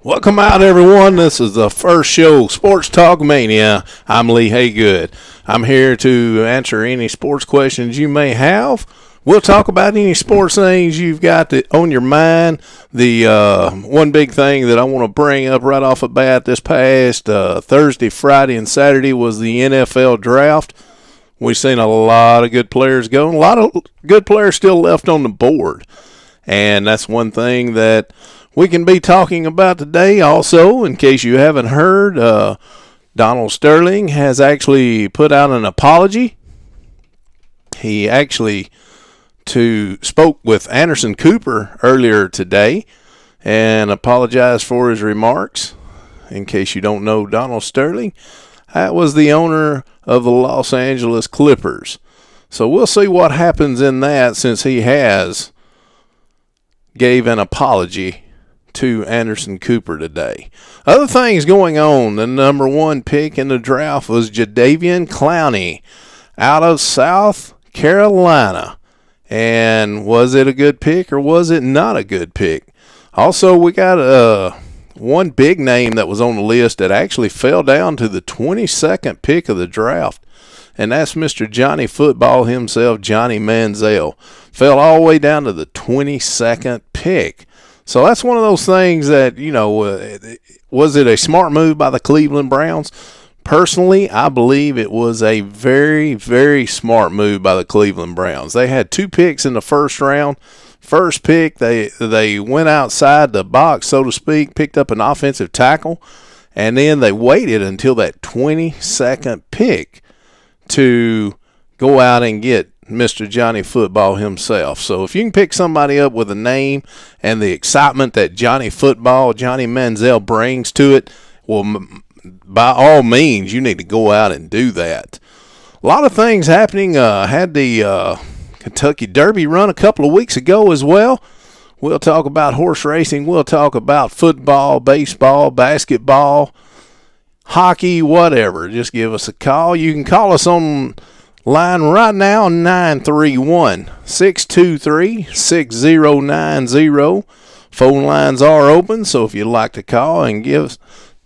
Welcome out, everyone. This is the first show, Sports Talk Mania. I'm Lee Haygood. I'm here to answer any sports questions you may have. We'll talk about any sports things you've got on your mind. The one big thing that I want to bring up right off the bat this past Thursday, Friday, and Saturday was the NFL draft. We've seen a lot of good players go, and a lot of good players still left on the board. And that's one thing that we can be talking about today. Also, in case you haven't heard, Donald Sterling has actually put out an apology. He actually spoke with Anderson Cooper earlier today and apologized for his remarks. In case you don't know Donald Sterling, that was the owner of the Los Angeles Clippers. So we'll see what happens in that, since he has gave an apology to Anderson Cooper today. Other things going on. The number one pick in the draft was Jadeveon Clowney out of South Carolina. And was it a good pick or was it not a good pick? Also, we got one big name that was on the list that actually fell down to the 22nd pick of the draft. And that's Mr. Johnny Football himself, Johnny Manziel. Fell all the way down to the 22nd pick. So that's one of those things that, was it a smart move by the Cleveland Browns? Personally, I believe it was a very, very smart move by the Cleveland Browns. They had 2 picks in the first round. First pick, they went outside the box, so to speak, picked up an offensive tackle, and then they waited until that 22nd pick to go out and get Mr. Johnny Football himself. So if you can pick somebody up with a name and the excitement that Johnny Football, Johnny Manziel brings to it, well, by all means, you need to go out and do that. A lot of things happening. Had the Kentucky Derby run a couple of weeks ago as well. We'll talk about horse racing. We'll talk about football, baseball, basketball, hockey, whatever. Just give us a call. You can call us on line right now, 931-623-6090. Phone lines are open, so if you'd like to call and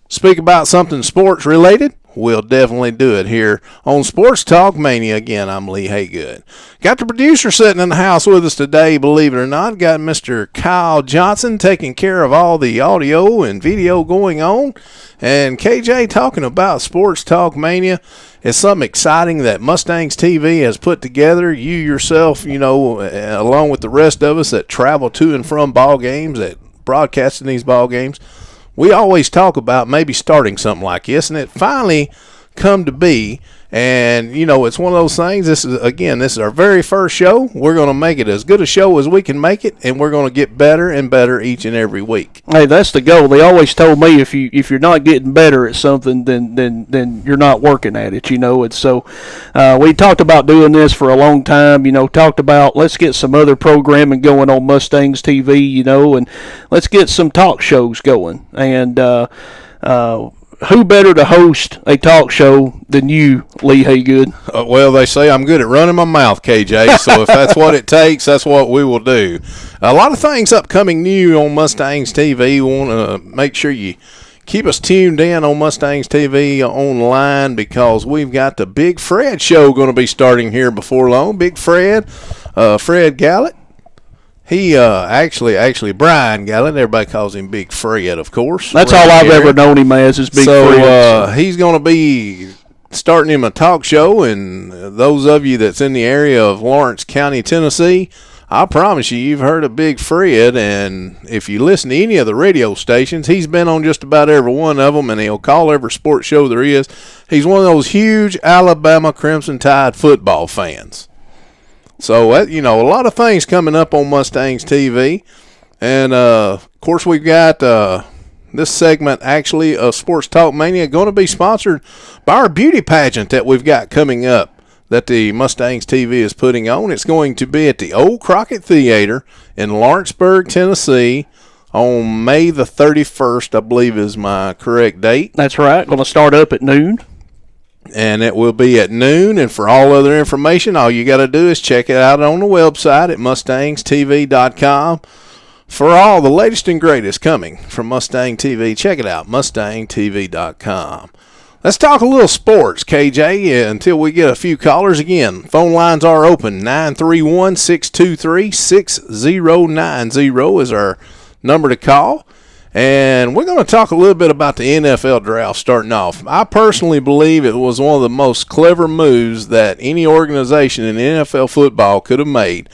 speak about something sports related, we'll definitely do it here on Sports Talk Mania. Again, I'm Lee Haygood. Got the producer sitting in the house with us today, believe it or not. Got Mr. Kyle Johnson taking care of all the audio and video going on. And KJ talking about Sports Talk Mania. It's something exciting that Mustangs TV has put together. You yourself, along with the rest of us that travel to and from ball games, that broadcasting these ball games, we always talk about maybe starting something like this, and it finally come to be. And, it's one of those things. This is our very first show. We're going to make it as good a show as we can make it, and we're going to get better and better each and every week. Hey, that's the goal. They always told me if you're not getting better at something, then you're not working at it, And so we talked about doing this for a long time, talked about let's get some other programming going on Mustangs TV, and let's get some talk shows going. And who better to host a talk show than you, Lee Haygood? Well, they say I'm good at running my mouth, KJ, so if that's what it takes, that's what we will do. A lot of things upcoming new on Mustangs TV. We want to make sure you keep us tuned in on Mustangs TV online, because we've got the Big Fred show going to be starting here before long. Big Fred, Fred Gallant. He actually Brian Gallant. Everybody calls him Big Fred, of course. That's all I've ever known him as, is Big Fred. So he's going to be starting him a talk show, and those of you that's in the area of Lawrence County, Tennessee, I promise you've heard of Big Fred. And if you listen to any of the radio stations, he's been on just about every one of them, and he'll call every sports show there is. He's one of those huge Alabama Crimson Tide football fans. So, a lot of things coming up on Mustangs TV. And, of course, we've got this segment, actually, of Sports Talk Mania, going to be sponsored by our beauty pageant that we've got coming up that the Mustangs TV is putting on. It's going to be at the Old Crockett Theater in Lawrenceburg, Tennessee, on May the 31st, I believe is my correct date. That's right. Going to start up at noon. And it will be at noon. And for all other information, all you got to do is check it out on the website at MustangsTV.com. For all the latest and greatest coming from Mustang TV, check it out, MustangsTV.com. Let's talk a little sports, KJ, until we get a few callers. Again, phone lines are open. 931-623-6090 is our number to call. And we're going to talk a little bit about the NFL draft starting off. I personally believe it was one of the most clever moves that any organization in NFL football could have made.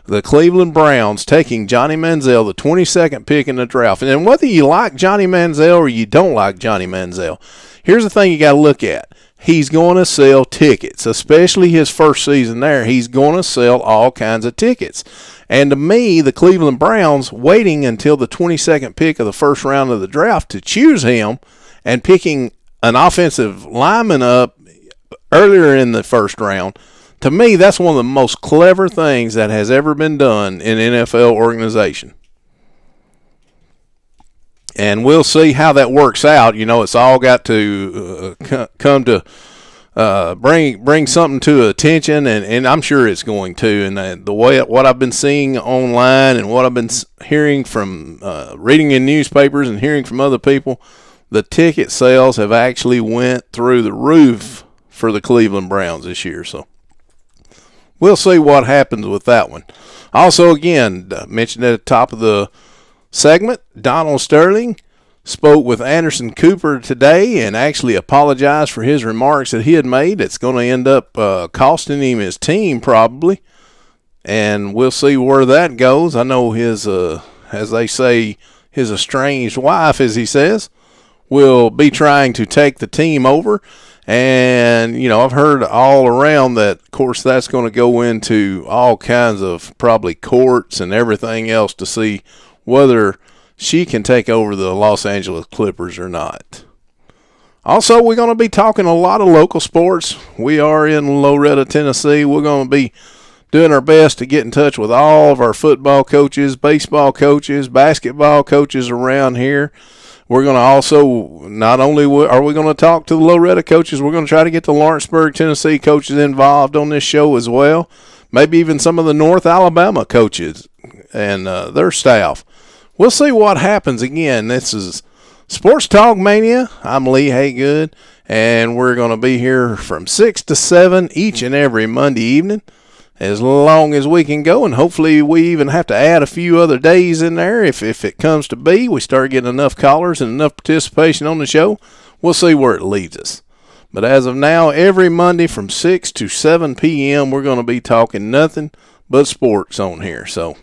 The Cleveland Browns taking Johnny Manziel, the 22nd pick in the draft. And whether you like Johnny Manziel or you don't like Johnny Manziel, here's the thing you got to look at. He's going to sell tickets, especially his first season there. He's going to sell all kinds of tickets. And to me, the Cleveland Browns waiting until the 22nd pick of the first round of the draft to choose him and picking an offensive lineman up earlier in the first round, to me, that's one of the most clever things that has ever been done in an NFL organization. And we'll see how that works out. You know, it's all got to come to bring something to attention, and I'm sure it's going to. And the way what I've been seeing online and what I've been hearing from reading in newspapers and hearing from other people, the ticket sales have actually went through the roof for the Cleveland Browns this year. So we'll see what happens with that one. Also, again, mentioned at the top of the segment, Donald Sterling spoke with Anderson Cooper today and actually apologized for his remarks that he had made. It's going to end up costing him his team probably, and we'll see where that goes. I know his, as they say, his estranged wife, as he says, will be trying to take the team over. And, you know, I've heard all around that, of course, that's going to go into all kinds of probably courts and everything else to see whether she can take over the Los Angeles Clippers or not. Also, we're going to be talking a lot of local sports. We are in Loretta, Tennessee. We're going to be doing our best to get in touch with all of our football coaches, baseball coaches, basketball coaches around here. We're going to also, not only are we going to talk to the Loretta coaches, we're going to try to get the Lawrenceburg, Tennessee coaches involved on this show as well. Maybe even some of the North Alabama coaches and their staff. We'll see what happens. Again, this is Sports Talk Mania. I'm Lee Haygood, and we're going to be here from 6 to 7 each and every Monday evening, as long as we can go, and hopefully we even have to add a few other days in there if it comes to be. We start getting enough callers and enough participation on the show. We'll see where it leads us. But as of now, every Monday from 6 to 7 p.m., we're going to be talking nothing but sports on here. So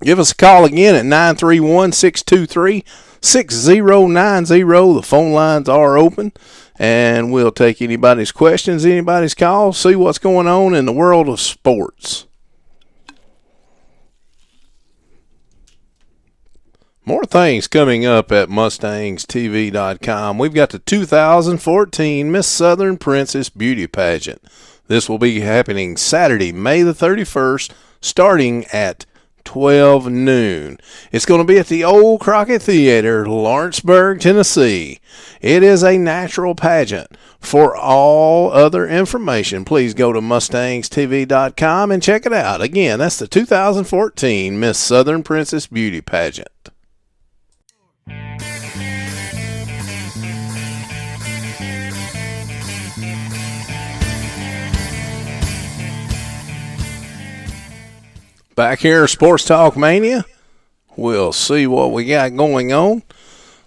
give us a call again at 931-623-6090. The phone lines are open, and we'll take anybody's questions, anybody's calls, see what's going on in the world of sports. More things coming up at MustangsTV.com. We've got the 2014 Miss Southern Princess Beauty Pageant. This will be happening Saturday, May the 31st, starting at 12 noon. It's going to be at the Old Crockett Theater, Lawrenceburg, Tennessee. It is a natural pageant. For all other information, please go to MustangsTV.com and check it out. Again, that's the 2014 Miss Southern Princess Beauty Pageant. Back here, Sports Talk Mania. We'll see what we got going on.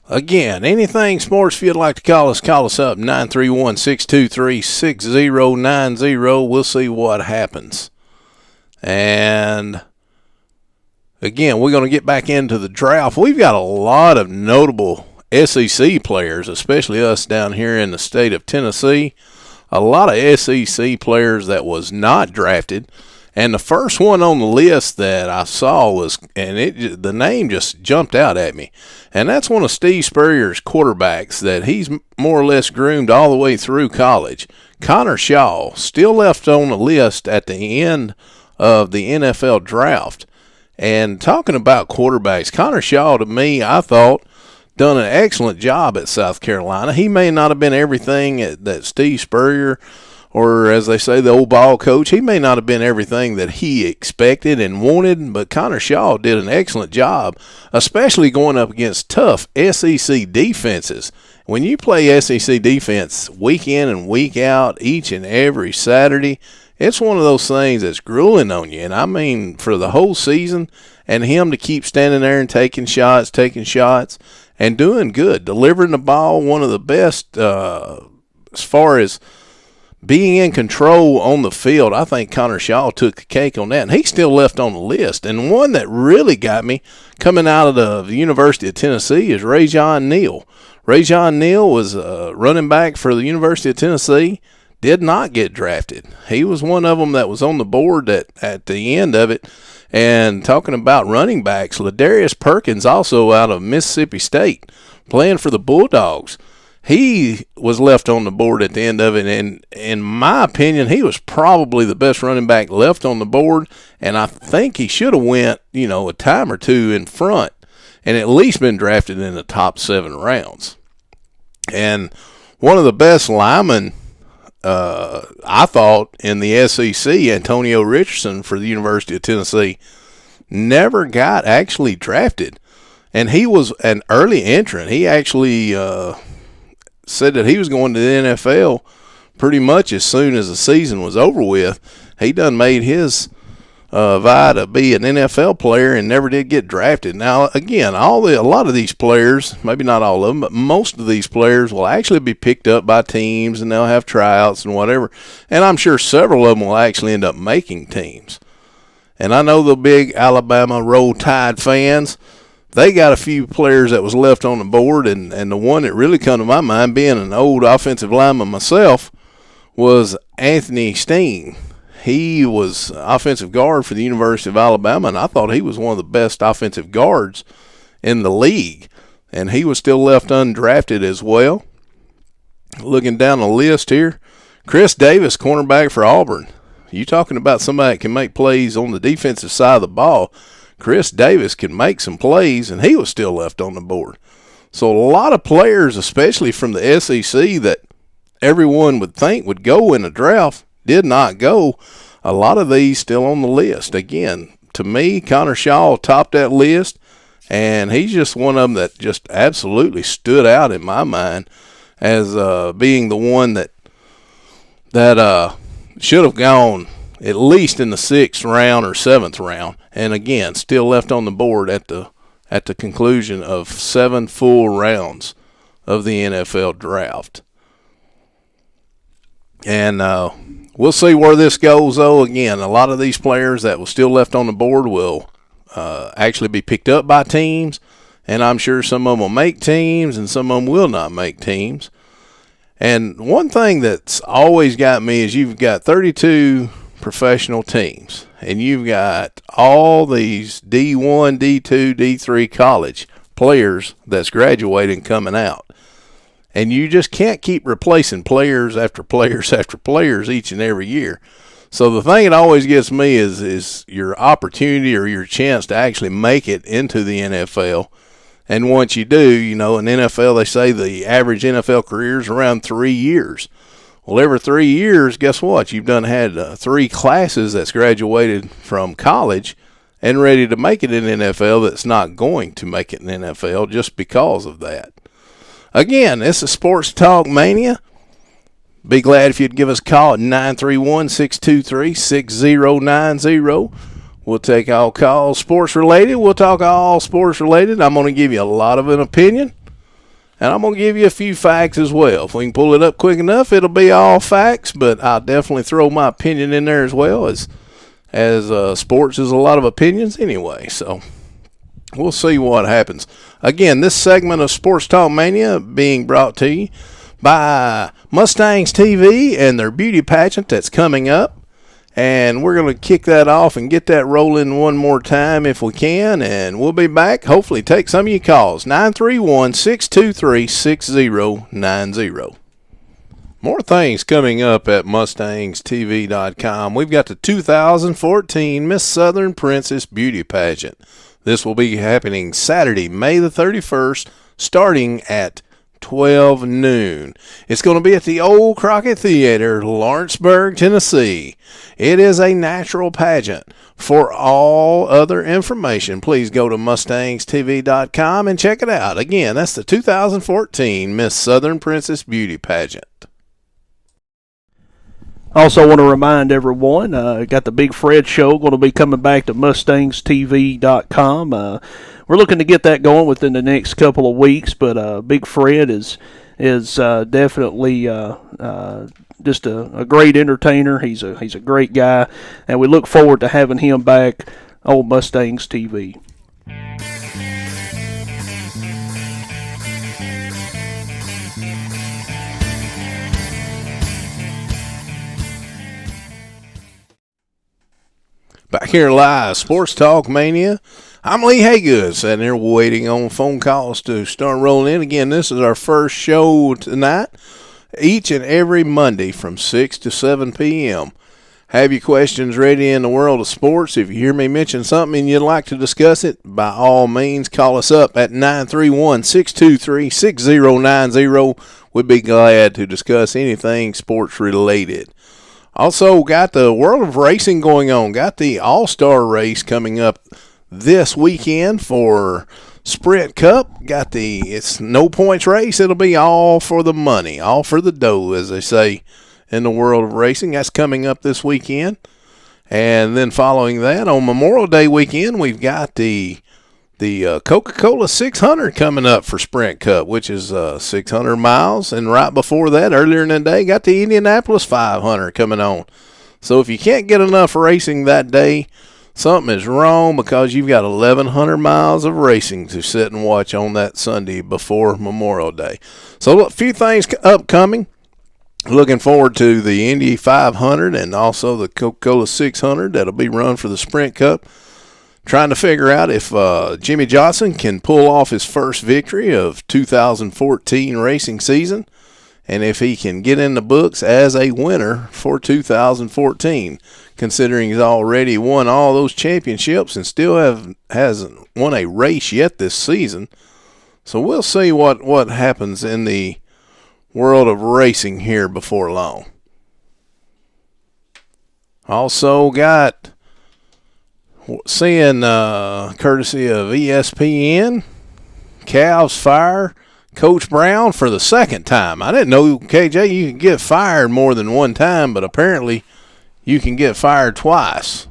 Again, anything sports, if you'd like to call us up, 931-623-6090. We'll see what happens. And again, we're going to get back into the draft. We've got a lot of notable SEC players, especially us down here in the state of Tennessee. A lot of SEC players that was not drafted. And the first one on the list that I saw was, and the name just jumped out at me, and that's one of Steve Spurrier's quarterbacks that he's more or less groomed all the way through college. Connor Shaw, still left on the list at the end of the NFL draft. And talking about quarterbacks, Connor Shaw, to me, I thought, done an excellent job at South Carolina. He may not have been everything that Steve Spurrier or as they say, the old ball coach, he may not have been everything that he expected and wanted, but Connor Shaw did an excellent job, especially going up against tough SEC defenses. When you play SEC defense week in and week out, each and every Saturday, it's one of those things that's grueling on you. And I mean, for the whole season, and him to keep standing there and taking shots, and doing good, delivering the ball, one of the best as far as being in control on the field. I think Connor Shaw took the cake on that, and he's still left on the list. And one that really got me coming out of the University of Tennessee is Rajon Neal. Rajon Neal was running back for the University of Tennessee, did not get drafted. He was one of them that was on the board at the end of it. And talking about running backs, Ladarius Perkins, also out of Mississippi State, playing for the Bulldogs. He was left on the board at the end of it, and in my opinion, he was probably the best running back left on the board, and I think he should have went, a time or two in front and at least been drafted in the top 7 rounds. And one of the best linemen, I thought, in the SEC, Antonio Richardson for the University of Tennessee, never got actually drafted. And he was an early entrant. He actually said that he was going to the NFL pretty much as soon as the season was over with. He done made his vie to be an NFL player and never did get drafted. Now, again, a lot of these players, maybe not all of them, but most of these players will actually be picked up by teams, and they'll have tryouts and whatever. And I'm sure several of them will actually end up making teams. And I know the big Alabama Roll Tide fans, they got a few players that was left on the board, and the one that really come to my mind, being an old offensive lineman myself, was Anthony Steen. He was offensive guard for the University of Alabama, and I thought he was one of the best offensive guards in the league. And he was still left undrafted as well. Looking down the list here, Chris Davis, cornerback for Auburn. You talking about somebody that can make plays on the defensive side of the ball. Chris Davis can make some plays, and he was still left on the board. So a lot of players, especially from the SEC, that everyone would think would go in a draft, did not go. A lot of these still on the list. Again, to me, Connor Shaw topped that list, and he's just one of them that just absolutely stood out in my mind as being the one that should have gone at least in the 6th round or 7th round, and again, still left on the board at the conclusion of 7 full rounds of the NFL draft. And we'll see where this goes, though. Again, a lot of these players that were still left on the board will actually be picked up by teams, and I'm sure some of them will make teams and some of them will not make teams. And one thing that's always got me is you've got 32 professional teams, and you've got all these D1, D2, D3 college players that's graduating coming out. And you just can't keep replacing players after players after players each and every year. So the thing that always gets me is your opportunity or your chance to actually make it into the NFL. And once you do, in NFL, they say the average NFL career is around 3 years. Well, every 3 years, guess what? You've had 3 classes that's graduated from college and ready to make it in the NFL that's not going to make it in the NFL just because of that. Again, this is Sports Talk Mania. Be glad if you'd give us a call at 931-623-6090. We'll take all calls sports-related. We'll talk all sports-related. I'm going to give you a lot of an opinion, and I'm going to give you a few facts as well. If we can pull it up quick enough, it'll be all facts, but I'll definitely throw my opinion in there as well, as sports is a lot of opinions anyway. So we'll see what happens. Again, this segment of Sports Talk Mania being brought to you by Mustangs TV and their beauty pageant that's coming up. And we're going to kick that off and get that rolling one more time if we can. And we'll be back. Hopefully take some of your calls. 931-623-6090. More things coming up at MustangsTV.com. We've got the 2014 Miss Southern Princess Beauty Pageant. This will be happening Saturday, May the 31st, starting at 12 noon. It's going to be at the Old Crockett Theater, Lawrenceburg, Tennessee. It is a natural pageant. For all other information, please go to MustangsTV.com and check it out. Again, that's the 2014 Miss Southern Princess Beauty Pageant. Also want to remind everyone, got the Big Fred Show going to be coming back to MustangsTV.com. We're looking to get that going within the next couple of weeks, but Big Fred is definitely just a great entertainer. He's a great guy, and we look forward to having him back on Mustangs TV. Back here live, Sports Talk Mania. I'm Lee Haygood, sitting here waiting on phone calls to start rolling in. Again, this is our first show tonight, each and every Monday from 6 to 7 p.m. Have your questions ready in the world of sports. If you hear me mention something and you'd like to discuss it, by all means, call us up at 931-623-6090. We'd be glad to discuss anything sports related. Also got the world of racing going on. Got the All-Star race coming up this weekend for Sprint Cup. It's no points race. It'll be all for the money, all for the dough, as they say in the world of racing. That's coming up this weekend. And then following that, on Memorial Day weekend, we've got the Coca-Cola 600 coming up for Sprint Cup, which is 600 miles. And right before that, earlier in the day, got the Indianapolis 500 coming on. So if you can't get enough racing that day, something is wrong, because you've got 1,100 miles of racing to sit and watch on that Sunday before Memorial Day. So a few things upcoming. Looking forward to the Indy 500 and also the Coca-Cola 600 that'll be run for the Sprint Cup. Trying to figure out if Jimmy Johnson can pull off his first victory of 2014 racing season, and if he can get in the books as a winner for 2014, considering he's already won all those championships and still hasn't won a race yet this season. So we'll see what happens in the world of racing here before long. Also got, seeing courtesy of ESPN, Cavs fire Coach Brown for the second time. I didn't know, KJ, you can get fired more than one time, but apparently you can get fired twice.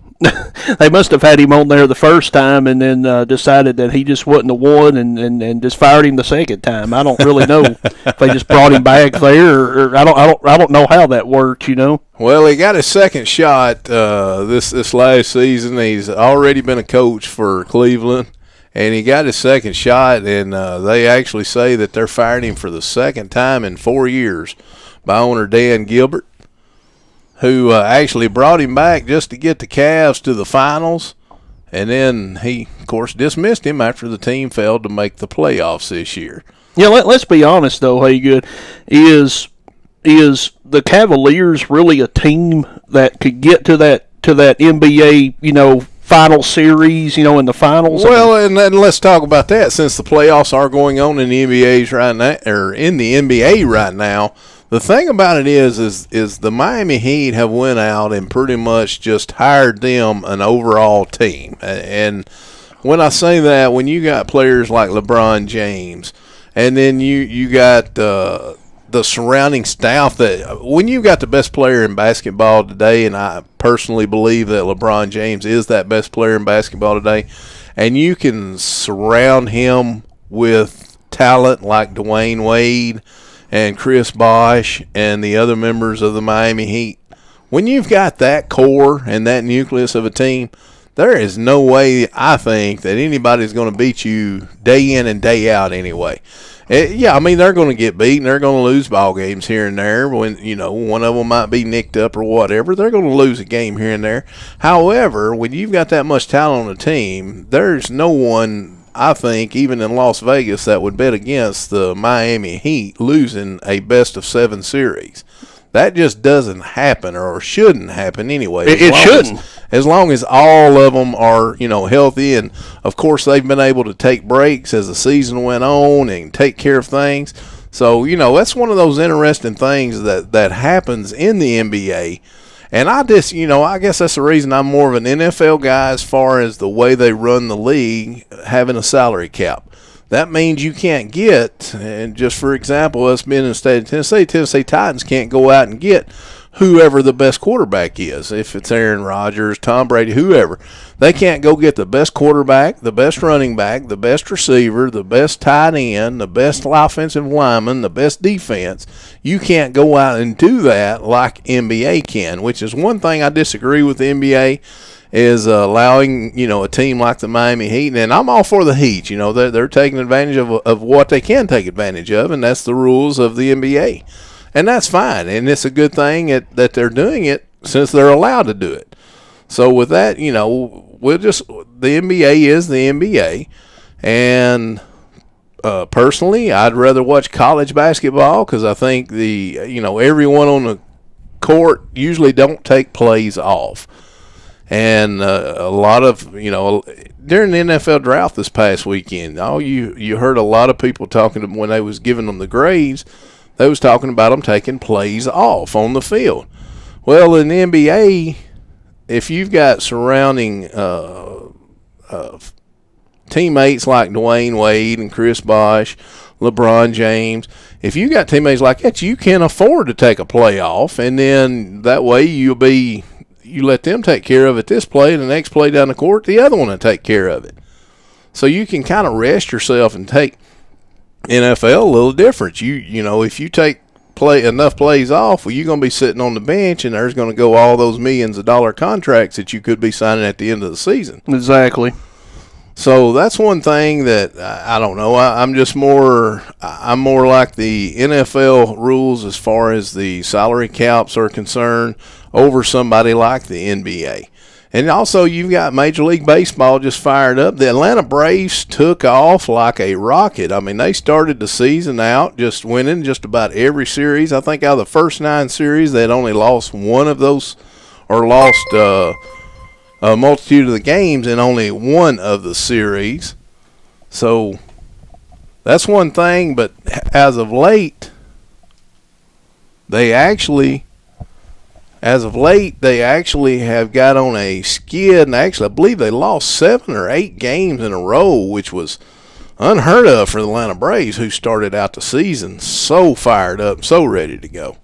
They must have had him on there the first time and then decided that he just wasn't the one and just fired him the second time. I don't really know if they just brought him back there or I don't know how that worked, you know. Well, he got his second shot this last season. He's already been a coach for Cleveland, and he got his second shot, and they actually say that they're firing him for the second time in 4 years by owner Dan Gilbert, who actually brought him back just to get the Cavs to the finals, and then he, of course, dismissed him after the team failed to make the playoffs this year. Yeah, let's be honest, though, Haygood, is the Cavaliers really a team that could get to that NBA, final series, in the finals? Well, and then let's talk about that, since the playoffs are going on in the NBA right now. The thing about it is the Miami Heat have went out and pretty much just hired them an overall team. And when I say that, when you got players like LeBron James, and then you got the surrounding staff, that when you got the best player in basketball today, and I personally believe that LeBron James is that best player in basketball today, and you can surround him with talent like Dwayne Wade and Chris Bosh and the other members of the Miami Heat, when you've got that core and that nucleus of a team, there is no way, I think, that anybody's going to beat you day in and day out anyway. They're going to get beaten. They're going to lose ball games here and there when, one of them might be nicked up or whatever. They're going to lose a game here and there. However, when you've got that much talent on the team, there's no one, I think, even in Las Vegas, that would bet against the Miami Heat losing a best-of-7 series. That just doesn't happen, or shouldn't happen anyway. It shouldn't. As long as all of them are, healthy, and, of course, they've been able to take breaks as the season went on and take care of things. So, that's one of those interesting things that happens in the NBA. And I guess that's the reason I'm more of an NFL guy as far as the way they run the league, having a salary cap. That means you can't get, and just for example, us being in the state of Tennessee Titans can't go out and get whoever the best quarterback is. If it's Aaron Rodgers, Tom Brady, whoever, they can't go get the best quarterback, the best running back, the best receiver, the best tight end, the best offensive lineman, the best defense. You can't go out and do that like NBA can, which is one thing I disagree with the NBA, is allowing, a team like the Miami Heat. And I'm all for the Heat. They're taking advantage of what they can take advantage of, and that's the rules of the NBA. And that's fine, and it's a good thing that they're doing it since they're allowed to do it. So with that, the NBA is the NBA, and personally, I'd rather watch college basketball because I think everyone on the court usually don't take plays off. And a lot of, during the NFL draft this past weekend, you heard a lot of people talking when they was giving them the grades. They was talking about them taking plays off on the field. Well, in the NBA, if you've got surrounding teammates like Dwayne Wade and Chris Bosh, LeBron James, if you got teammates like that, you can afford to take a play off, and then that way you let them take care of it this play, and the next play down the court, the other one will take care of it. So you can kind of rest yourself and take NFL a little different. If you take enough plays off, well, you're going to be sitting on the bench, and there's going to go all those millions of dollar contracts that you could be signing at the end of the season. Exactly. So that's one thing that I don't know. I'm more like the NFL rules as far as the salary caps are concerned over somebody like the NBA. And also, you've got Major League Baseball just fired up. The Atlanta Braves took off like a rocket. I mean, they started the season out just winning just about every series. I think out of the first 9 series, they had only lost one of those, or lost a multitude of the games in only one of the series. So that's one thing. But as of late, they actually have got on a skid, and actually I believe they lost 7 or 8 games in a row, which was unheard of for the Atlanta Braves, who started out the season so fired up, so ready to go.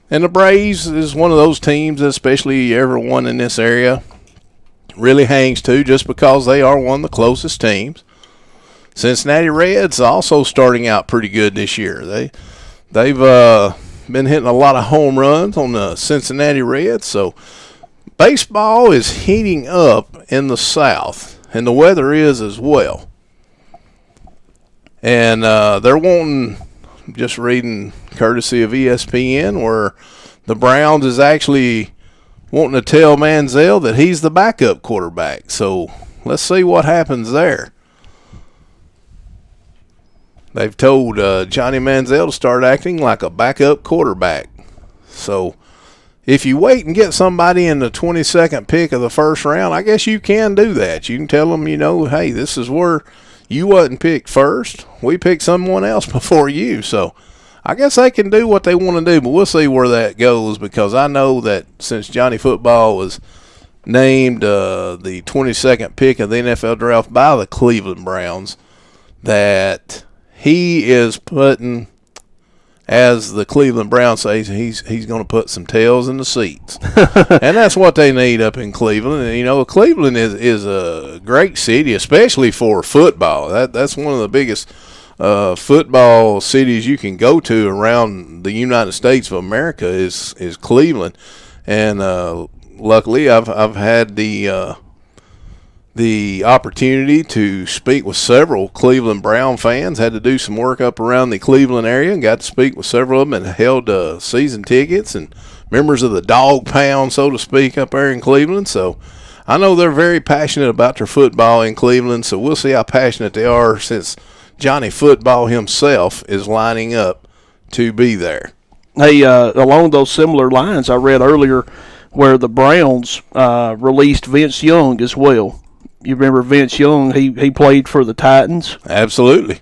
And the Braves is one of those teams, especially everyone in this area, really hangs to, just because they are one of the closest teams. Cincinnati Reds also starting out pretty good this year. They've been hitting a lot of home runs on the Cincinnati Reds. So baseball is heating up in the South, and the weather is as well. And they're wanting, just reading courtesy of ESPN, where the Browns is actually wanting to tell Manziel that he's the backup quarterback. So let's see what happens there. They've told Johnny Manziel to start acting like a backup quarterback. So if you wait and get somebody in the 22nd pick of the first round, I guess you can do that. You can tell them, hey, this is where you wasn't picked first. We picked someone else before you. So I guess they can do what they want to do, but we'll see where that goes, because I know that since Johnny Football was named the 22nd pick of the NFL draft by the Cleveland Browns, that he is putting, as the Cleveland Browns say, he's going to put some tails in the seats. And that's what they need up in Cleveland. And, Cleveland is a great city, especially for football. That's one of the biggest football cities you can go to around the United States of America is Cleveland. And luckily, I've had the opportunity to speak with several Cleveland Brown fans. Had to do some work up around the Cleveland area and got to speak with several of them, and held season tickets and members of the dog pound, so to speak, up there in Cleveland. So I know they're very passionate about their football in Cleveland, so we'll see how passionate they are, since Johnny Football himself is lining up to be there. Hey, along those similar lines, I read earlier where the Browns released Vince Young as well. You remember Vince Young? He played for the Titans. Absolutely.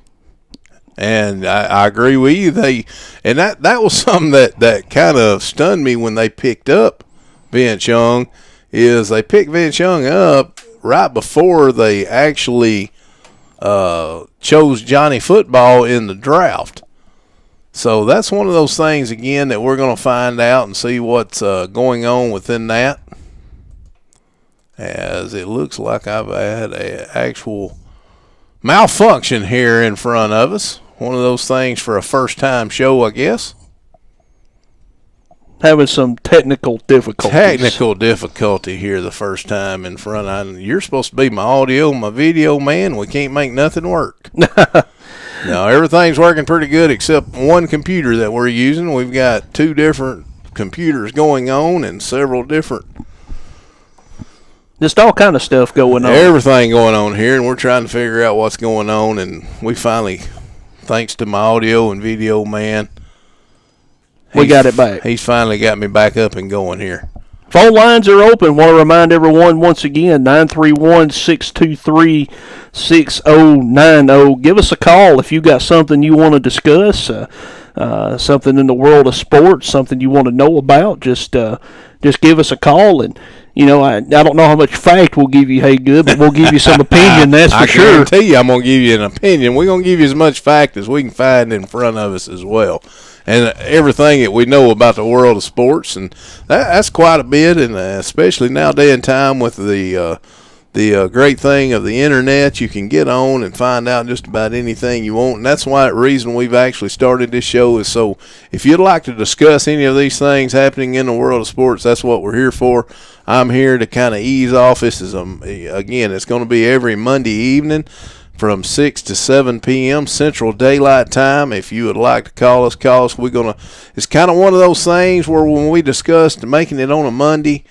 And I agree with you. That was something that kind of stunned me when they picked up Vince Young. Is they picked Vince Young up right before they actually chose Johnny Football in the draft. So that's one of those things, again, that we're going to find out and see what's going on within that. As it looks like I've had an actual malfunction here in front of us. One of those things for a first-time show, I guess. Having some technical difficulties. Technical difficulty here the first time in front of you. You're supposed to be my audio, my video man. We can't make nothing work. No, everything's working pretty good except one computer that we're using. We've got 2 different computers going on and several different. Just all kind of stuff going on. Everything going on here, and we're trying to figure out what's going on. And we finally, thanks to my audio and video man, we got it back. He's finally got me back up and going here. Phone lines are open. Want to remind everyone once again, 931-623-6090. Give us a call if you got something you want to discuss, something in the world of sports, something you want to know about. Just give us a call. And, you know, I don't know how much fact we'll give you, Haygood, but we'll give you some opinion, that's for sure. I guarantee you I'm going to give you an opinion. We're going to give you as much fact as we can find in front of us as well. And everything that we know about the world of sports, and that's quite a bit, and especially nowadays in time with the great thing of the internet, you can get on and find out just about anything you want. And that's why the reason we've actually started this show is so if you'd like to discuss any of these things happening in the world of sports, that's what we're here for. I'm here to kind of ease off. This is again, it's going to be every Monday evening from 6 to 7 p.m. Central Daylight Time. If you would like to call us. It's kind of one of those things where when we discussed making it on a Monday,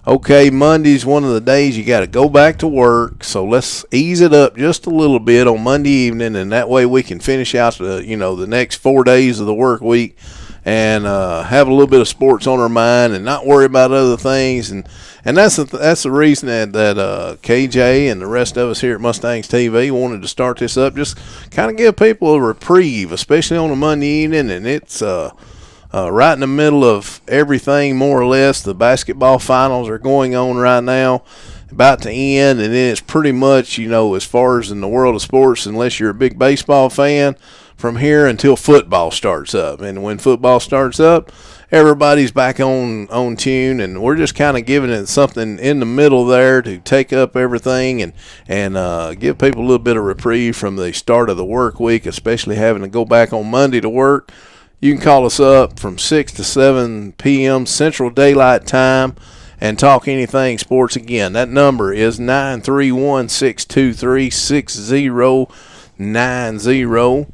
okay, Monday's one of the days you got to go back to work, so let's ease it up just a little bit on Monday evening, and that way we can finish out the next 4 days of the work week and have a little bit of sports on our mind and not worry about other things. And that's the reason that KJ and the rest of us here at Mustangs TV wanted to start this up, just kind of give people a reprieve, especially on a Monday evening, and it's right in the middle of everything, more or less. The basketball finals are going on right now, about to end, and then it's pretty much, as far as in the world of sports, unless you're a big baseball fan, from here until football starts up. And when football starts up, everybody's back on tune, and we're just kind of giving it something in the middle there to take up everything and give people a little bit of reprieve from the start of the work week, especially having to go back on Monday to work. You can call us up from 6 to 7 p.m. Central Daylight Time and talk anything sports. Again, that number is 931-623-6090.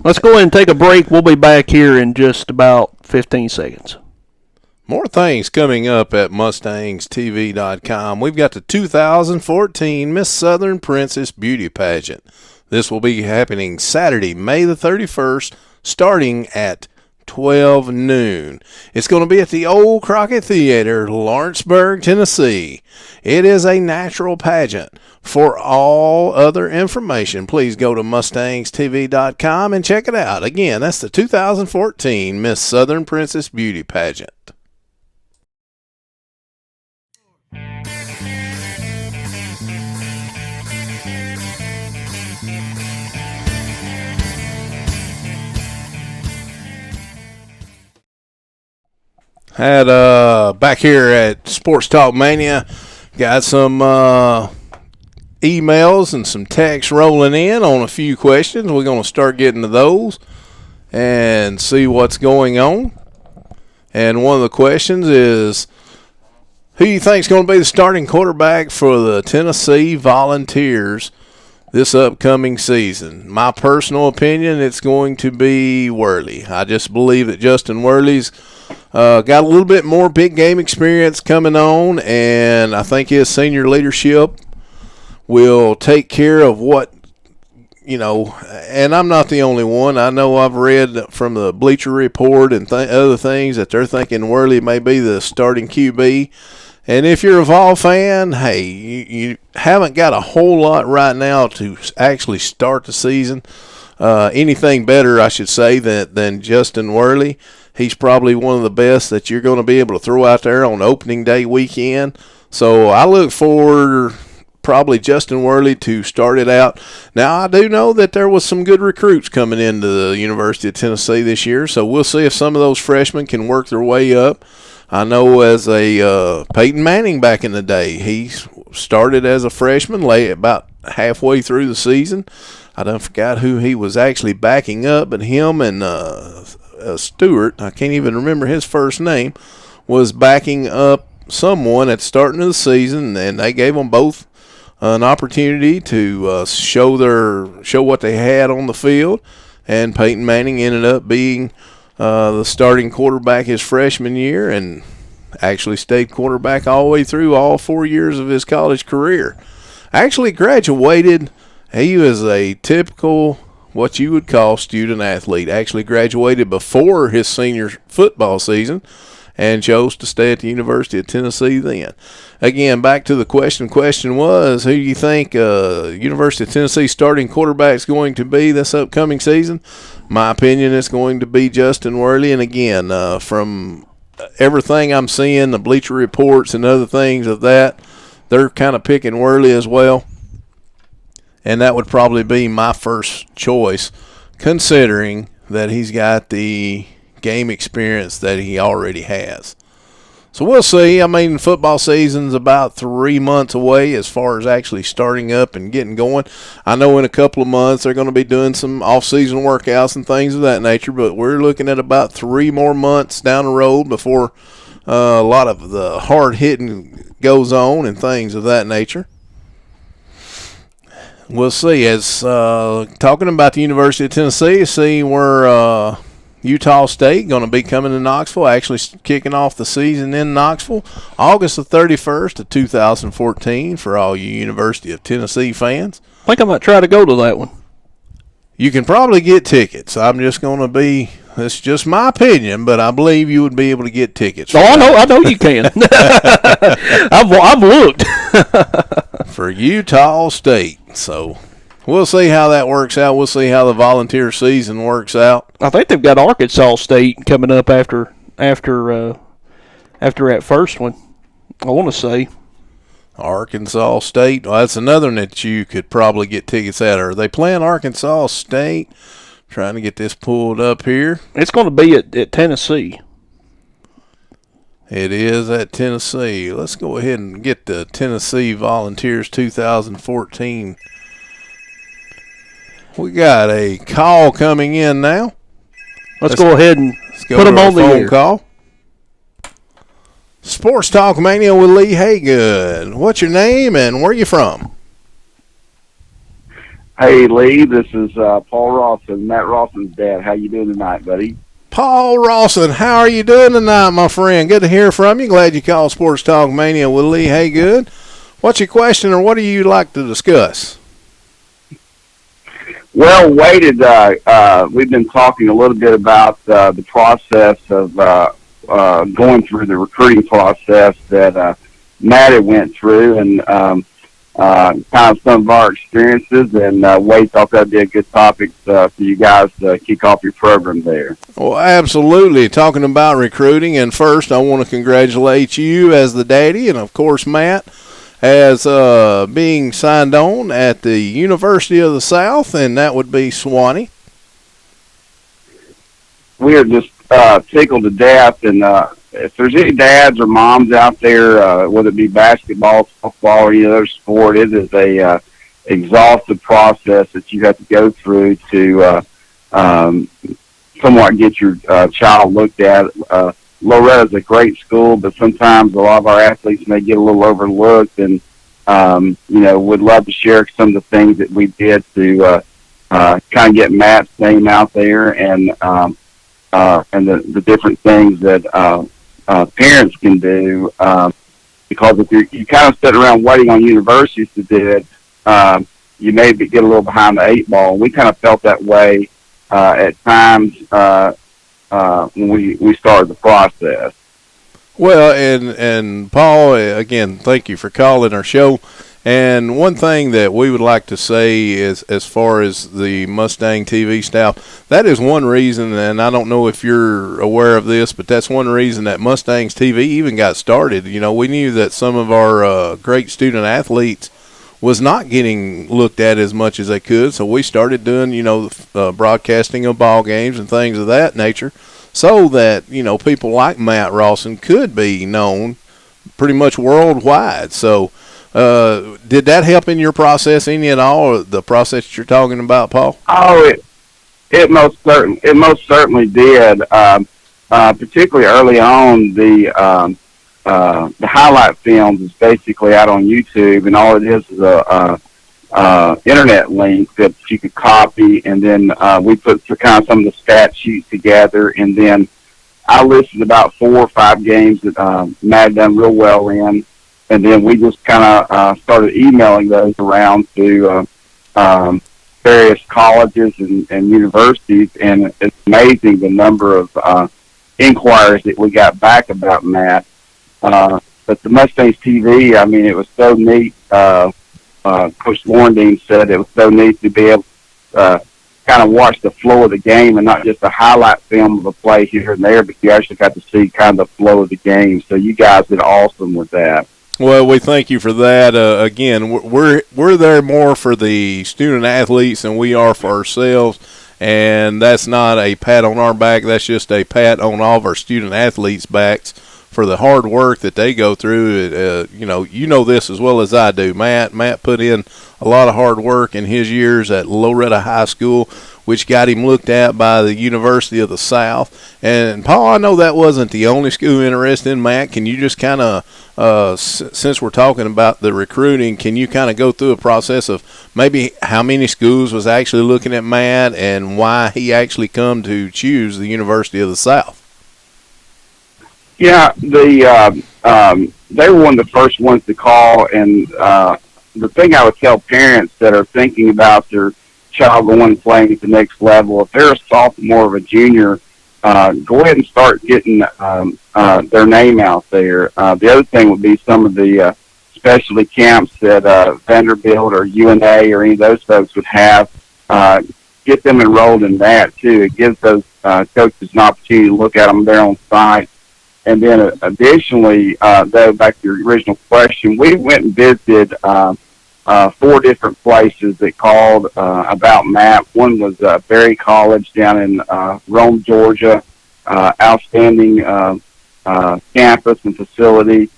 Let's go ahead and take a break. We'll be back here in just about 15 seconds. More things coming up at MustangsTV.com. We've got the 2014 Miss Southern Princess Beauty Pageant. This will be happening Saturday, May the 31st, starting at 12 noon. It's going to be at the Old Crockett Theater, Lawrenceburg, Tennessee. It is a natural pageant. For all other information, please go to MustangsTV.com and check it out. Again, that's the 2014 Miss Southern Princess Beauty Pageant. Had back here at Sports Talk Mania, got some emails and some texts rolling in on a few questions. We're going to start getting to those and see what's going on. And one of the questions is, who do you think is going to be the starting quarterback for the Tennessee Volunteers this upcoming season? My personal opinion, it's going to be Worley. I just believe that Justin Worley's got a little bit more big game experience coming on, and I think his senior leadership will take care of what, and I'm not the only one. I know I've read from the Bleacher Report and other things that they're thinking Worley may be the starting QB. And if you're a Vol fan, hey, you haven't got a whole lot right now to actually start the season. Anything better, I should say, than Justin Worley. He's probably one of the best that you're going to be able to throw out there on opening day weekend. So I look for probably Justin Worley to start it out. Now, I do know that there was some good recruits coming into the University of Tennessee this year, so we'll see if some of those freshmen can work their way up. I know as a Peyton Manning back in the day, he started as a freshman, late about halfway through the season. I done forgot who he was actually backing up, but him and Stewart, I can't even remember his first name, was backing up someone at the starting of the season, and they gave them both an opportunity to show what they had on the field. And Peyton Manning ended up being the starting quarterback his freshman year, and actually stayed quarterback all the way through all 4 years of his college career. Actually graduated. He was a typical, what you would call, student athlete. Actually graduated before his senior football season and chose to stay at the University of Tennessee then. Again, back to the question. Question was, who do you think University of Tennessee starting quarterback is going to be this upcoming season? My opinion is going to be Justin Worley. And again, from everything I'm seeing, the Bleacher Reports and other things of that, they're kind of picking Worley as well. And that would probably be my first choice, considering that he's got the game experience that he already has. So we'll see. I mean, football season's about 3 months away as far as actually starting up and getting going. I know in a couple of months they're going to be doing some off-season workouts and things of that nature, but we're looking at about 3 more months down the road before a lot of the hard hitting goes on and things of that nature. We'll see. As talking about the University of Tennessee, see where Utah State going to be coming to Knoxville, actually kicking off the season in Knoxville, August the 31st of 2014 for all you University of Tennessee fans. I think I might try to go to that one. You can probably get tickets. I'm just going to be, it's just my opinion, but I believe you would be able to get tickets. Oh, I know you can. I've looked. For Utah State. So we'll see how that works out. We'll see how the volunteer season works out. I think they've got Arkansas State coming up after that first one. I want to say Arkansas State. Well, that's another one that you could probably get tickets at. Are they playing Arkansas State? Trying to get this pulled up here. It's going to be at Tennessee. It is at Tennessee. Let's go ahead and get the Tennessee Volunteers 2014. We got a call coming in now. Let's go ahead and put them on the phone call. Sports Talk Mania with Lee Haygood. What's your name and where you from? Hey, Lee, this is Paul Rawson, Matt Rawson's dad. How you doing tonight, buddy? Paul Rawson, how are you doing tonight, my friend? Good to hear from you. Glad you called Sports Talk Mania with Lee Haygood. What's your question or what do you like to discuss? Well, we've been talking a little bit about the process of going through the recruiting process that Matt had went through and kind of some of our experiences, and Wade thought that'd be a good topic for you guys to kick off your program there. Well, absolutely. Talking about recruiting, and first I want to congratulate you as the daddy, and of course Matt as being signed on at the University of the South, and that would be Sewanee. We are just tickled to death, and if there's any dads or moms out there, whether it be basketball, football, or any other sport, it is a exhaustive process that you have to go through to somewhat get your child looked at. Loretta's a great school, but sometimes a lot of our athletes may get a little overlooked, and would love to share some of the things that we did to kind of get Matt's name out there, and the different things that parents can do, because if you kind of sit around waiting on universities to do it, you may get a little behind the eight ball. We kind of felt that way at times when we started the process. Well, and Paul, again, thank you for calling our show. And one thing that we would like to say is, as far as the Mustang TV staff, that is one reason, and I don't know if you're aware of this, but that's one reason that Mustangs TV even got started. You know, we knew that some of our great student athletes was not getting looked at as much as they could, so we started doing, broadcasting of ball games and things of that nature, so that, people like Matt Rawson could be known pretty much worldwide. So, did that help in your process any at all, or the process that you're talking about, Paul? Oh, it most certainly did. Particularly early on, the highlight films is basically out on YouTube, and all it is a internet link that you could copy, and then we put some of the stat sheets together, and then I listed about 4 or 5 games that Matt done real well in. And then we just kind of started emailing those around to various colleges and universities, and it's amazing the number of inquiries that we got back about Matt. But the Mustangs TV, I mean, it was so neat. Coach Lorndine said it was so neat to be able to kind of watch the flow of the game and not just a highlight film of a play here and there, but you actually got to see kind of the flow of the game. So you guys did awesome with that. Well, we thank you for that. Again, we're there more for the student athletes than we are for ourselves, and that's not a pat on our back. That's just a pat on all of our student athletes' backs for the hard work that they go through. You know this as well as I do. Matt put in a lot of hard work in his years at Loretta High School, which got him looked at by the University of the South. And, Paul, I know that wasn't the only school interested in Matt. Can you just kind of, since we're talking about the recruiting, can you kind of go through a process of maybe how many schools was actually looking at Matt and why he actually come to choose the University of the South? Yeah, they were one of the first ones to call, and the thing I would tell parents that are thinking about their child going and playing at the next level, if they're a sophomore or a junior, go ahead and start getting their name out there. The other thing would be some of the specialty camps that Vanderbilt or UNA or any of those folks would have. Get them enrolled in that, too. It gives those coaches an opportunity to look at them there on site. And then additionally, though, back to your original question, we went and visited 4 different places that called about Matt. One was Berry College down in Rome, Georgia, outstanding campus and facility.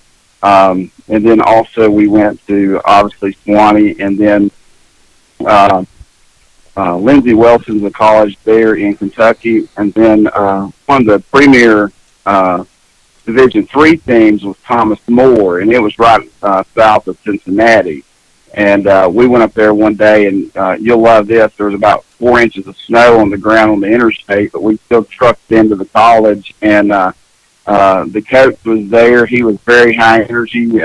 And then also we went to, obviously, Sewanee, and then Lindsey Wilson's a college there in Kentucky. And then one of the premier Division III teams was Thomas More, and it was right south of Cincinnati. And we went up there one day, and you'll love this. There was about 4 inches of snow on the ground on the interstate, but we still trucked into the college, and the coach was there. He was very high energy.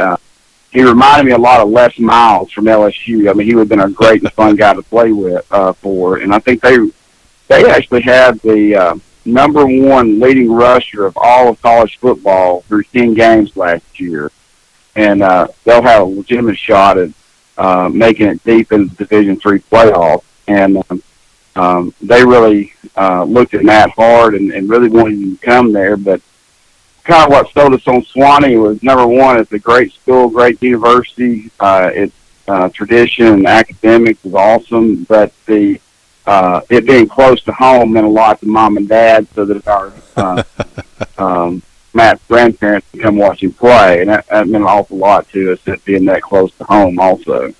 He reminded me a lot of Les Miles from LSU. I mean, he would have been a great and fun guy to play with for. And I think they actually had the number 1 leading rusher of all of college football through 10 games last year. And they'll have a legitimate shot at making it deep in the Division III playoffs. And they really looked at Matt hard and really wanted him to come there. But kind of what sold us on Sewanee was, number 1, it's a great school, great university. Its tradition and academics is awesome. But it being close to home meant a lot to Mom and Dad, so that our Matt's grandparents could come watch him play, and that meant an awful lot to us, it being that close to home also.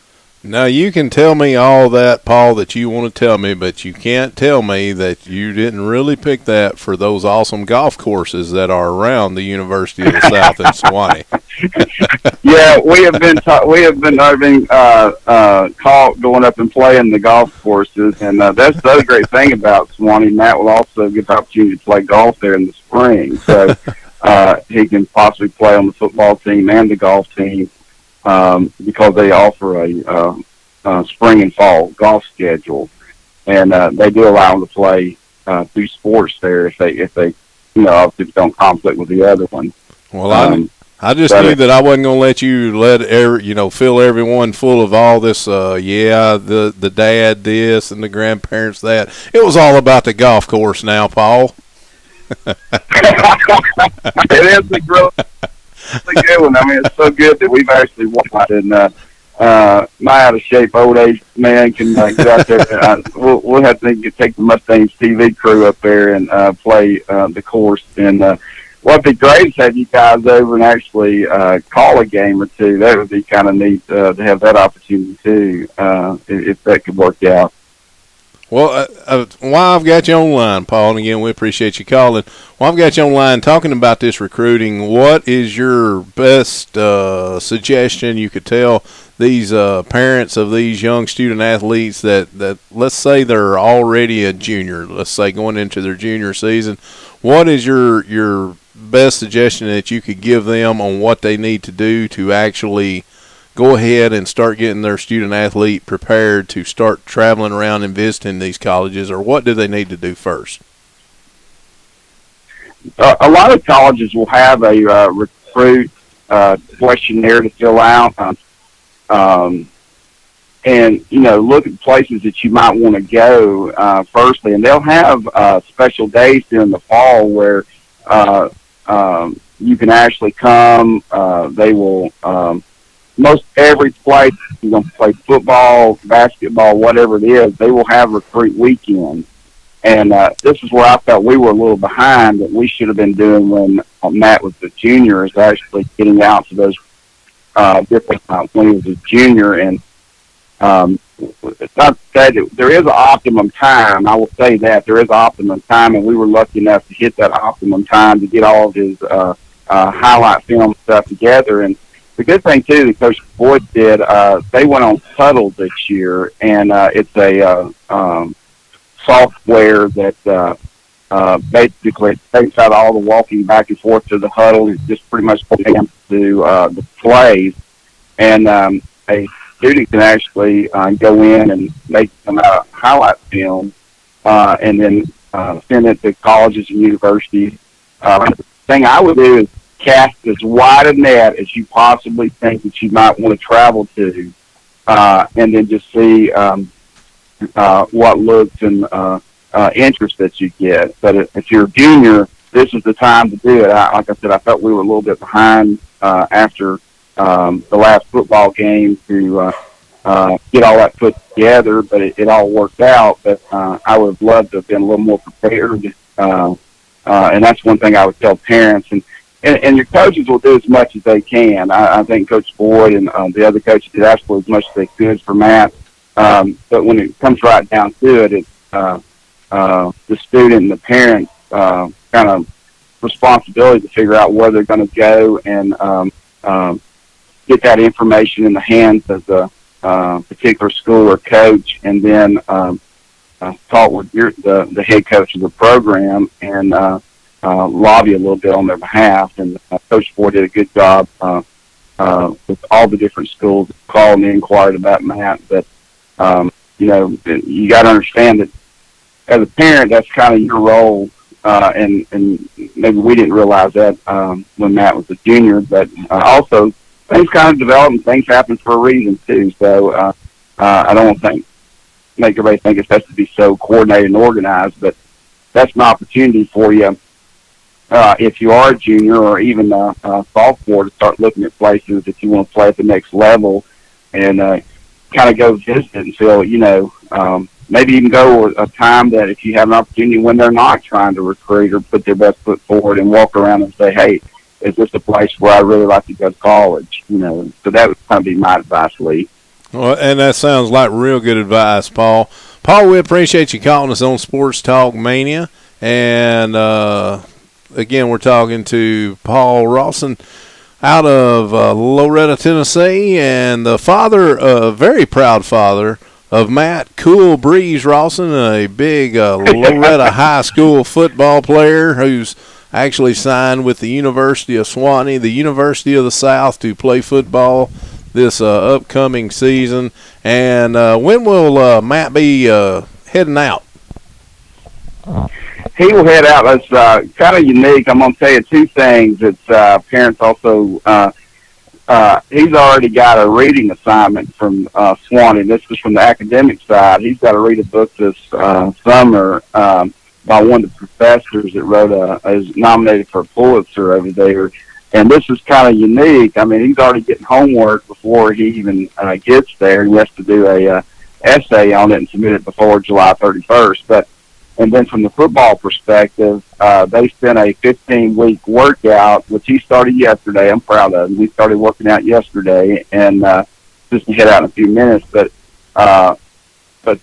Now, you can tell me all that, Paul, that you want to tell me, but you can't tell me that you didn't really pick that for those awesome golf courses that are around the University of the South in Sewanee. Yeah, we have been caught going up and playing the golf courses, and that's the other great thing about Sewanee. Matt will also get the opportunity to play golf there in the spring, so he can possibly play on the football team and the golf team. Because they offer a spring and fall golf schedule, and they do allow them to play 2 sports there if they obviously don't conflict with the other one. Well, I just knew that I wasn't going to let you fill everyone full of all this. The dad this and the grandparents that. It was all about the golf course now, Paul. It is a good one. I mean, it's so good that we've actually watched it. And my out of shape old age man can get out there. We'll have to take the Mustangs TV crew up there and play the course. And what'd be great is have you guys over and actually call a game or two. That would be kind of neat to have that opportunity too, if that could work out. Well, while I've got you online, Paul, and again, we appreciate you calling. While I've got you online talking about this recruiting, what is your best suggestion you could tell these parents of these young student athletes that let's say they're already a junior, let's say going into their junior season? What is your best suggestion that you could give them on what they need to do to actually go ahead and start getting their student athlete prepared to start traveling around and visiting these colleges, or what do they need to do first? A lot of colleges will have a recruit questionnaire to fill out, and look at places that you might want to go firstly, and they'll have special days during the fall where you can actually come. They will. Most every place you're going to play football, basketball, whatever it is, they will have recruit weekend. And this is where I felt we were a little behind that we should have been doing when Matt was a junior, is actually getting out to those different when he was a junior. And it's not that there is an optimum time. I will say that there is an optimum time, and we were lucky enough to hit that optimum time to get all of his highlight film stuff together. And the good thing, too, that Coach Boyd did, they went on Huddle this year, and it's a software that basically takes out all the walking back and forth to the Huddle. It just pretty much puts them to the plays. And a student can actually go in and make some highlight film and then send it to colleges and universities. The thing I would do is cast as wide a net as you possibly think that you might want to travel to, and then just see what looks and interest that you get. But if you're a junior, this is the time to do it. Like I said, I felt we were a little bit behind after the last football game to get all that put together, but it all worked out. But I would have loved to have been a little more prepared, and that's one thing I would tell parents. And your coaches will do as much as they can. I think Coach Boyd and the other coaches did absolutely as much as they could for Matt. But when it comes right down to it, it's the student and the parent kind of responsibility to figure out where they're going to go and get that information in the hands of the particular school or coach, and then talk with the head coach of the program and lobby a little bit on their behalf. And Coach Boyd did a good job with all the different schools that called and inquired about Matt. But you got to understand that as a parent, that's kind of your role, and maybe we didn't realize that when Matt was a junior. But also, things kind of develop and things happen for a reason too. So I don't want to make everybody think it has to be so coordinated and organized, but that's an opportunity for you. If you are a junior or even a sophomore, to start looking at places that you want to play at the next level, and kind of go visit and feel, maybe even go a time that if you have an opportunity when they're not trying to recruit or put their best foot forward, and walk around and say, hey, is this a place where I really like to go to college? So that would kind of be my advice, Lee. Well, and that sounds like real good advice, Paul. Paul, we appreciate you calling us on Sports Talk Mania, and again, we're talking to Paul Rawson out of Loretta, Tennessee, and the father, a very proud father of Matt Cool Breeze Rawson, a big Loretta High School football player who's actually signed with the University of Swanee, the University of the South, to play football this upcoming season. And when will Matt be heading out? he will head out. That's kind of unique. I'm going to tell you two things. It's parents also. He's already got a reading assignment from Swanee. This is from the academic side. He's got to read a book this summer by one of the professors that wrote is nominated for a Pulitzer over there. And this is kind of unique. I mean, he's already getting homework before he even gets there. He has to do a essay on it and submit it before July 31st. And then from the football perspective, they spent a 15-week workout, which he started yesterday. I'm proud of him. We started working out yesterday, and just to head out in a few minutes. But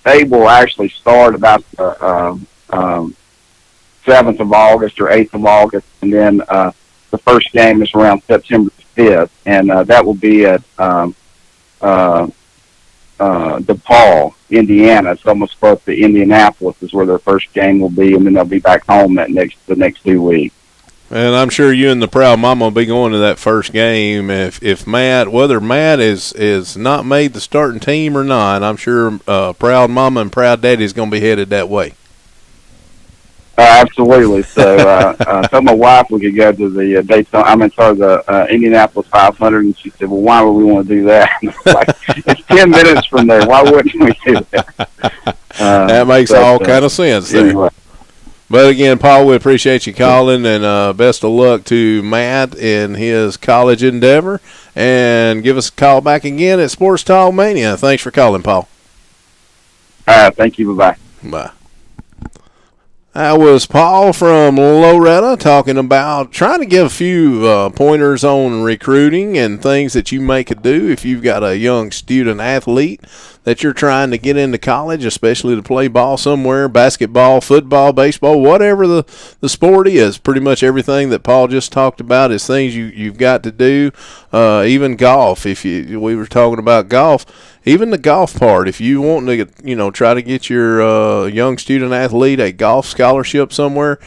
they will actually start about the 7th of August or 8th of August, and then the first game is around September 5th, and that will be at DePaul, Indiana. It's almost close to Indianapolis is where their first game will be, and then they'll be back home the next 2 weeks. And I'm sure you and the proud mama will be going to that first game. If Matt, whether Matt is not made the starting team or not, I'm sure proud mama and proud daddy is going to be headed that way. Absolutely. So I told my wife we could go to the the Indianapolis 500, and she said, well, why would we want to do that? Like, it's 10 minutes from there. Why wouldn't we do that? That makes all kind of sense there. Anyway. But again, Paul, we appreciate you calling, and best of luck to Matt in his college endeavor. And give us a call back again at Sports Talk Mania. Thanks for calling, Paul. Thank you. Bye-bye. Bye. That was Paul from Loretta talking about trying to give a few pointers on recruiting and things that you may could do if you've got a young student athlete that you're trying to get into college, especially to play ball somewhere, basketball, football, baseball, whatever the sport is. Pretty much everything that Paul just talked about is things you've got to do. Even golf, we were talking about golf. Even the golf part, if you want to, try to get your young student athlete a golf scholarship somewhere,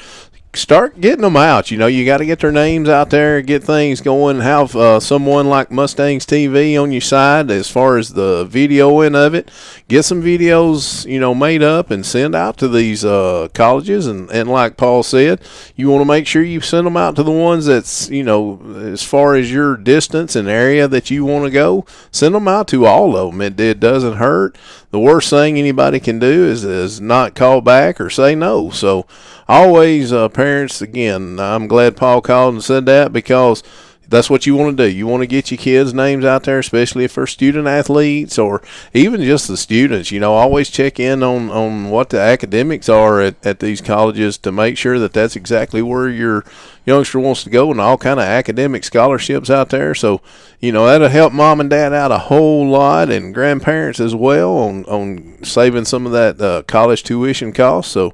start getting them out. You got to get their names out there, get things going, have someone like Mustangs TV on your side as far as the videoing of it. Get some videos, made up and send out to these colleges. And like Paul said, you want to make sure you send them out to the ones that's, as far as your distance and area that you want to go, send them out to all of them. It doesn't hurt. The worst thing anybody can do is not call back or say no. So always, parents, again, I'm glad Paul called and said that, because that's what you want to do. You want to get your kids' names out there, especially if they're student athletes or even just the students. Always check in on what the academics are at these colleges to make sure that that's exactly where your youngster wants to go, and all kind of academic scholarships out there. So, that'll help mom and dad out a whole lot, and grandparents as well on saving some of that college tuition costs. So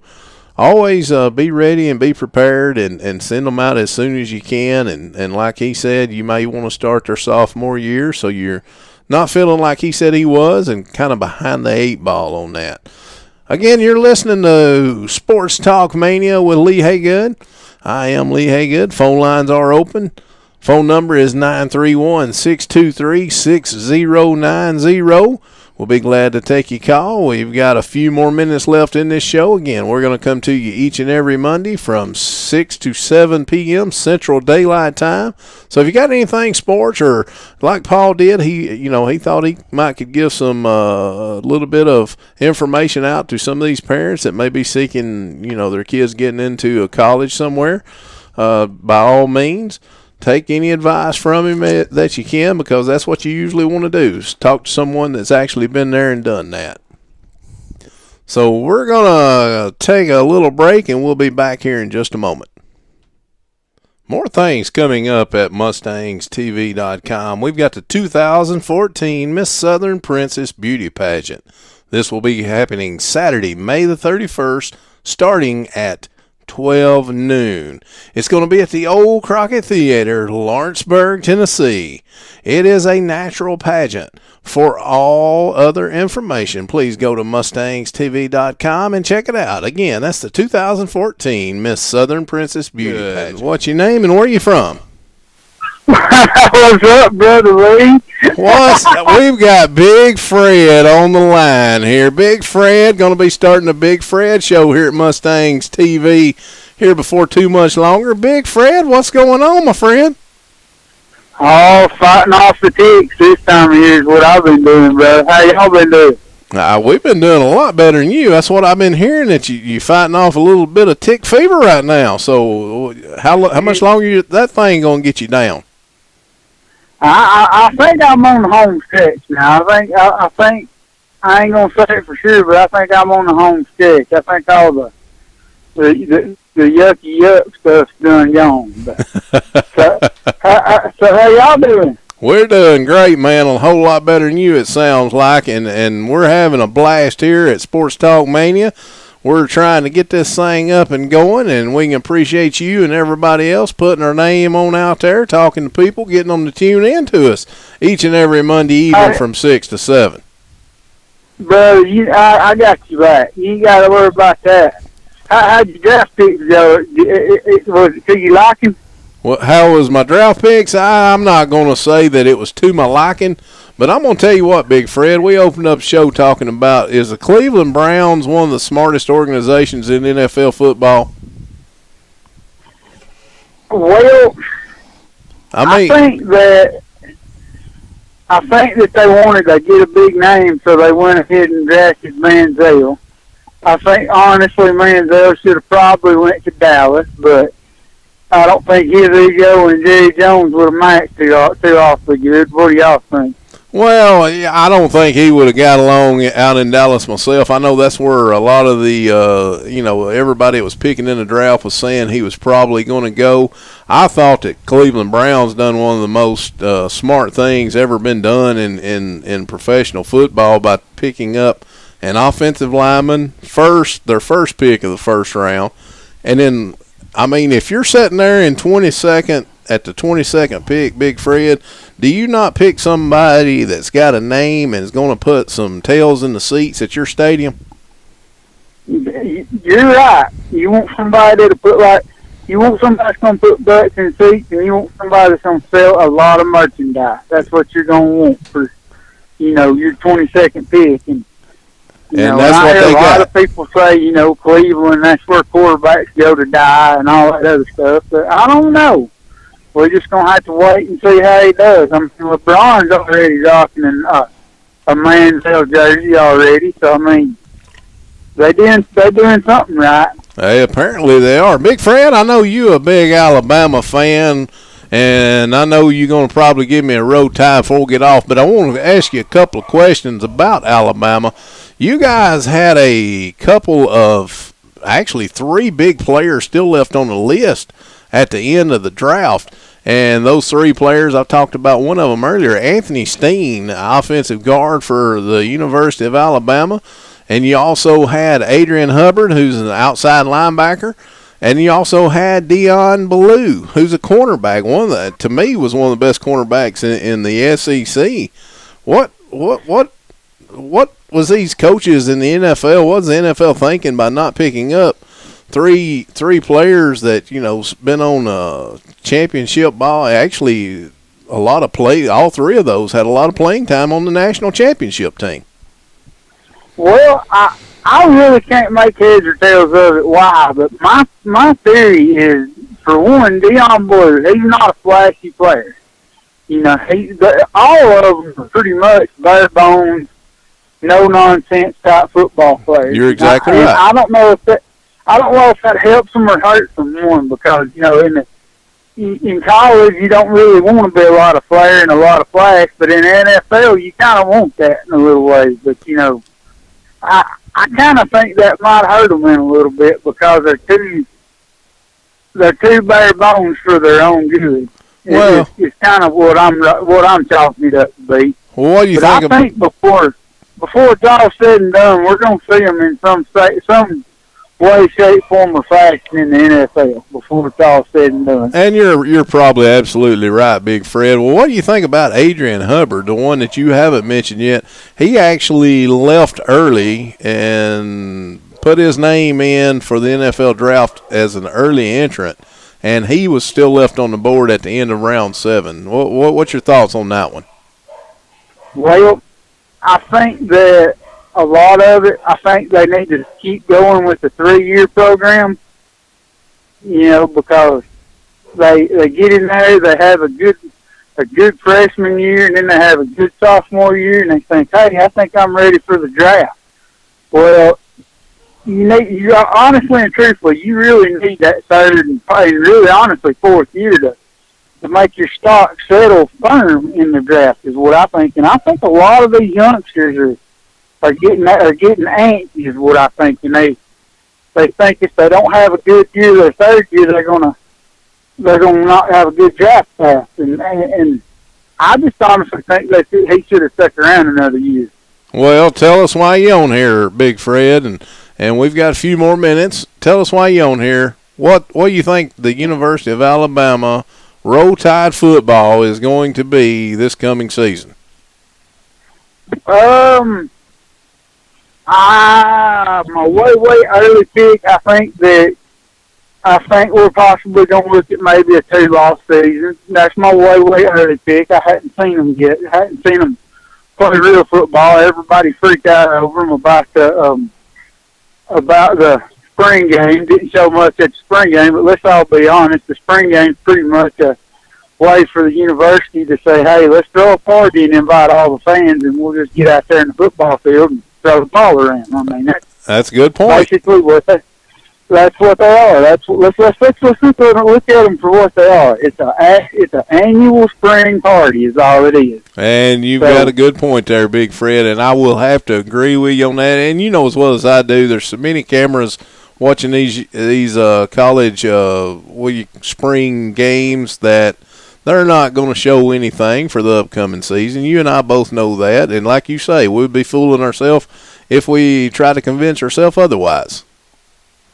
always be ready and be prepared and send them out as soon as you can. And like he said, you may want to start their sophomore year so you're not feeling like he said he was and kind of behind the eight ball on that. Again, you're listening to Sports Talk Mania with Lee Haygood. I am Lee Haygood. Phone lines are open. Phone number is 931-623-6090. We'll be glad to take your call. We've got a few more minutes left in this show. Again, we're going to come to you each and every Monday from 6 to 7 p.m. Central Daylight Time. So if you got anything sports, or like Paul did, he thought he might could give some a little bit of information out to some of these parents that may be seeking, their kids getting into a college somewhere, by all means. Take any advice from him that you can, because that's what you usually want to do, is talk to someone that's actually been there and done that. So we're going to take a little break, and we'll be back here in just a moment. More things coming up at MustangsTV.com. We've got the 2014 Miss Southern Princess Beauty Pageant. This will be happening Saturday, May the 31st, starting at 12 noon. It's going to be at the Old Crockett Theater, Lawrenceburg, Tennessee. It is a natural pageant. For all other information, please go to MustangsTV.com and check it out. Again, that's the 2014 Miss Southern Princess Beauty Pageant. What's your name and where are you from? What's up, Brother Lee? We've got Big Fred on the line here. Big Fred, going to be starting the Big Fred show here at Mustangs TV here before too much longer. Big Fred, what's going on, my friend? Oh, fighting off the ticks this time of year is what I've been doing, bro. How y'all been doing? We've been doing a lot better than you. That's what I've been hearing, that you fighting off a little bit of tick fever right now. So how much longer that thing going to get you down? I think I'm on the home stretch now. I think I ain't gonna say it for sure, but I think I'm on the home stretch. I think all the yucky yuck stuff's done gone. But, so how y'all doing? We're doing great, man. A whole lot better than you, it sounds like, and we're having a blast here at Sports Talk Mania. We're trying to get this thing up and going, and we can appreciate you and everybody else putting our name on out there, talking to people, getting them to tune in to us each and every Monday evening from 6 to 7. Brother, I got you back. You ain't got to worry about that. How'd your draft picks go? Was it to your liking? Well, how was my draft picks? I'm not going to say that it was to my liking, but I'm going to tell you what, Big Fred, we opened up a show talking about, is the Cleveland Browns one of the smartest organizations in NFL football? Well, I think that they wanted to get a big name, so they went ahead and drafted Manziel. I think, honestly, Manziel should have probably went to Dallas, but I don't think his ego and Jerry Jones would have matched too awfully good. What do y'all think? Well, I don't think he would have got along out in Dallas myself. I know that's where a lot of the, everybody that was picking in the draft was saying he was probably going to go. I thought that Cleveland Browns done one of the most smart things ever been done in professional football by picking up an offensive lineman their first pick of the first round. And then, I mean, if you're sitting there at the 22nd pick, Big Fred, do you not pick somebody that's got a name and is going to put some tails in the seats at your stadium? You're right. You want somebody that's going to put butts in seats, and you want somebody that's going to sell a lot of merchandise. That's what you're going to want for, your 22nd pick. And that's what they got. A lot of people say, Cleveland, that's where quarterbacks go to die and all that other stuff. But I don't know. We're just going to have to wait and see how he does. I mean, LeBron's already rocking a Manziel jersey already. So, I mean, they're doing something right. Hey, apparently they are. Big Fred, I know you a big Alabama fan, and I know you're going to probably give me a road tie before we get off, but I want to ask you a couple of questions about Alabama. You guys had a couple of, actually 3 big players still left on the list at the end of the draft. And those 3 players, I've talked about one of them earlier, Anthony Steen, offensive guard for the University of Alabama. And you also had Adrian Hubbard, who's an outside linebacker. And you also had Dion Ballou, who's a cornerback. To me, was one of the best cornerbacks in the SEC. What was these coaches in the NFL? What was the NFL thinking by not picking up three players that been on championship ball? Actually, a lot of play. All 3 of those had a lot of playing time on the national championship team. Well, I really can't make heads or tails of it why, but my theory is, for one, Dion Ballou, he's not a flashy player. All of them are pretty much bare bones, no nonsense type football players. You're exactly right. I don't know if that helps them or hurts them, one, because in college you don't really want to be a lot of flair and a lot of flash, but in the NFL you kind of want that in a little way. But I kind of think that might hurt them in a little bit because they're too bare bones for their own good. Well, it's kind of what I'm chalking it up to be. Well, what do you think? I think before it's all said and done, we're going to see them in some way, shape, form, or fashion in the NFL before it's all said and done. And you're probably absolutely right, Big Fred. Well, what do you think about Adrian Hubbard, the one that you haven't mentioned yet? He actually left early and put his name in for the NFL draft as an early entrant, and he was still left on the board at the end of round 7. What's your thoughts on that one? Well, I think that a lot of it, I think they need to keep going with the 3-year program, because they get in there, they have a good freshman year, and then they have a good sophomore year, and they think, hey, I think I'm ready for the draft. Well, you honestly and truthfully, you really need that third and probably really honestly fourth year to make your stock settle firm in the draft is what I think. And I think a lot of these youngsters are getting antsy is what I think. And they think if they don't have a good year their third year, they're gonna not have a good draft pass. And I just honestly think that he should have stuck around another year. Well, tell us why you on here, Big Fred, and we've got a few more minutes. Tell us why you on here. What do you think the University of Alabama Roll Tide football is going to be this coming season? My way early pick, I think we're possibly going to look at maybe a 2-loss season. That's my way early pick. I hadn't seen them yet. I hadn't seen them play real football. Everybody freaked out over them about the spring game. Didn't show much at the spring game, but let's all be honest. The spring game's pretty much a way for the university to say, hey, let's throw a party and invite all the fans, and we'll just get out there in the football field and throw the ball around. I mean, that's a good point. Basically, that's what they are. Let's look at them for what they are. It's an annual spring party, is all it is. And you've got a good point there, Big Fred, and I will have to agree with you on that. And you know as well as I do, there's so many cameras watching these college spring games that they're not going to show anything for the upcoming season. You and I both know that, and like you say, we'd be fooling ourselves if we try to convince ourselves otherwise.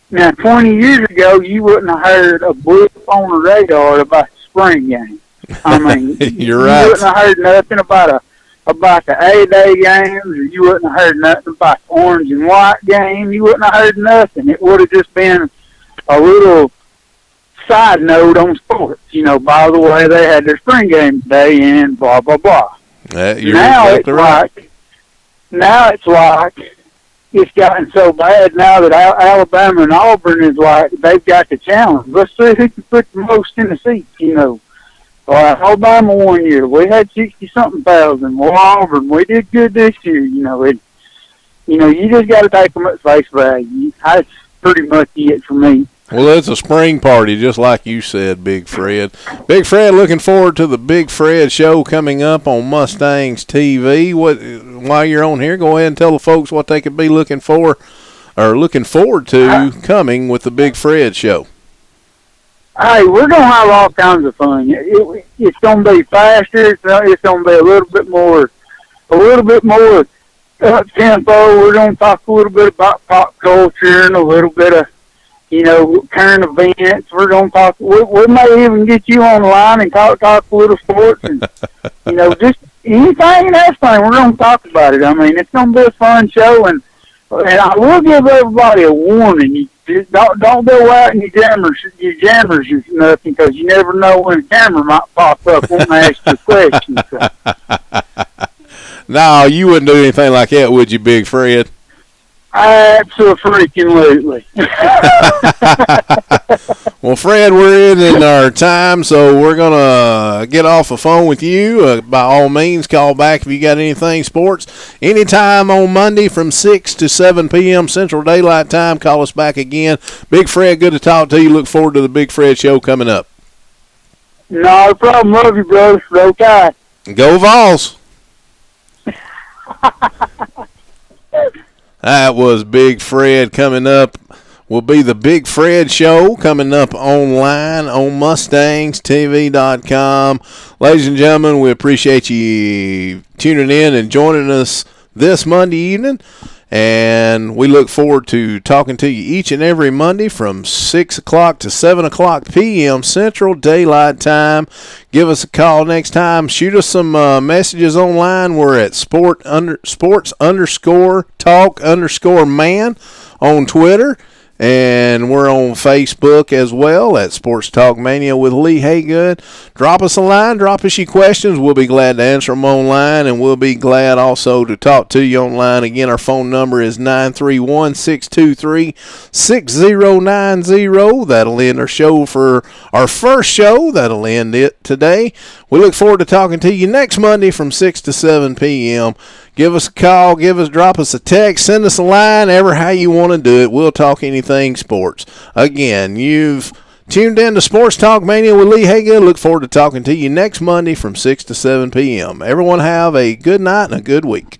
Now, 20 years ago, you wouldn't have heard a blip on the radar about the spring game. I mean, You're right. You wouldn't have heard nothing about the A-Day games, or you wouldn't have heard nothing about the orange and white game. You wouldn't have heard nothing. It would have just been a little side note on sports. By the way, they had their spring game today and blah, blah, blah. Now it's like it's gotten so bad now that Alabama and Auburn is like, they've got the challenge. Let's see who can put the most in the seats, Alabama one year, we had 60-something thousand. Well, Auburn, we did good this year. You just got to take them at face value. That's pretty much it for me. Well, it's a spring party, just like you said, Big Fred. Big Fred, looking forward to the Big Fred show coming up on Mustangs TV. While you're on here, go ahead and tell the folks what they could be looking forward to coming with the Big Fred show. Hey, we're going to have all kinds of fun. It's going to be faster. It's going to be a little bit more up-tempo. We're going to talk a little bit about pop culture and a little bit of current events. We're going to talk. We may even get you on the line and talk a little sports and just anything and everything. We're going to talk about it. I mean, it's going to be a fun show, and I will give everybody a warning. You just don't go out and you jammers or nothing, because you never know when a camera might pop up and ask you a question. So. No, you wouldn't do anything like that, would you, Big Fred? Absolutely. Well, Fred, we're in our time, so we're going to get off the phone with you. By all means, call back if you got anything sports. Anytime on Monday from 6 to 7 p.m. Central Daylight Time, call us back again. Big Fred, good to talk to you. Look forward to the Big Fred show coming up. No problem. Love you, brother. Okay. Go Vols. That was Big Fred. Coming up will be the Big Fred Show, coming up online on MustangsTV.com. Ladies and gentlemen, we appreciate you tuning in and joining us this Monday evening. And we look forward to talking to you each and every Monday from 6 o'clock to 7 o'clock p.m. Central Daylight Time. Give us a call next time. Shoot us some messages online. We're at sports_talk_man on Twitter. And we're on Facebook as well at Sports Talk Mania with Lee Haygood. Drop us a line. Drop us your questions. We'll be glad to answer them online, and we'll be glad also to talk to you online. Again, our phone number is 931-623-6090. That'll end our show for our first show. That'll end it today. We look forward to talking to you next Monday from 6 to 7 p.m. Give us a call, drop us a text, send us a line, ever how you want to do it. We'll talk anything sports. Again, you've tuned in to Sports Talk Mania with Lee Haygood. Look forward to talking to you next Monday from 6 to 7 p.m. Everyone have a good night and a good week.